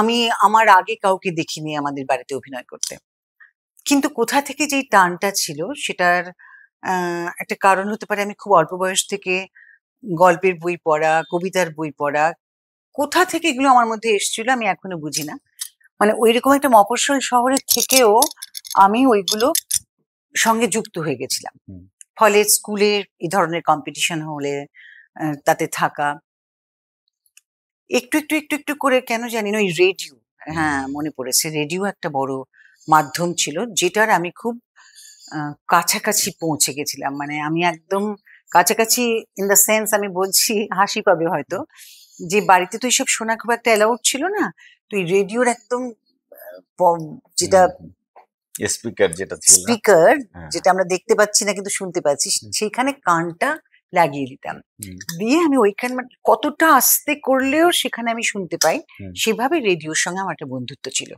আমি আমার আগে কাউকে দেখিনি আমাদের বাড়িতে অভিনয় করতে, কিন্তু কোথা থেকে যেই টানটা ছিল সেটার একটা কারণ হতে পারে আমি খুব অল্প বয়স থেকে গল্পের বই পড়া, কবিতার বই পড়া, কোথা থেকে এগুলো আমার মধ্যে এসেছিল আমি এখনো বুঝি না। মানে ওইরকম একটা মফস্বল শহরের থেকেও আমি ওইগুলো সঙ্গে যুক্ত হয়ে গেছিলাম। ফলে স্কুলে এই ধরনের কম্পিটিশন হলে তাতে থাকা, একটু একটু একটু একটু করে কেন জানি না ওই রেডিও, হ্যাঁ মনে পড়েছে, রেডিও একটা বড় মাধ্যম ছিল যেটার আমি খুব কাছাকাছি পৌঁছে গেছিলাম। মানে আমি একদম কাছাকাছি ইন দ্য সেন্স, আমি বলছি হাসি পাবে হয়তো, যে বাড়িতে তো এইসব শোনা খুব একটা অ্যালাউড ছিল না, তো এই রেডিওর একদম যেটা স্পিকার যেটা ছিল, স্পিকার যেটা আমরা দেখতে পাচ্ছি না কিন্তু শুনতে পাচ্ছি, সেইখানে কানটা লাগিয়ে দিতাম, দিয়ে আমি ওইখানে কতটা আস্তে করলেও সেখানে আমি শুনতে পাই, সেভাবে রেডিওর সঙ্গে আমার একটা বন্ধুত্ব ছিল।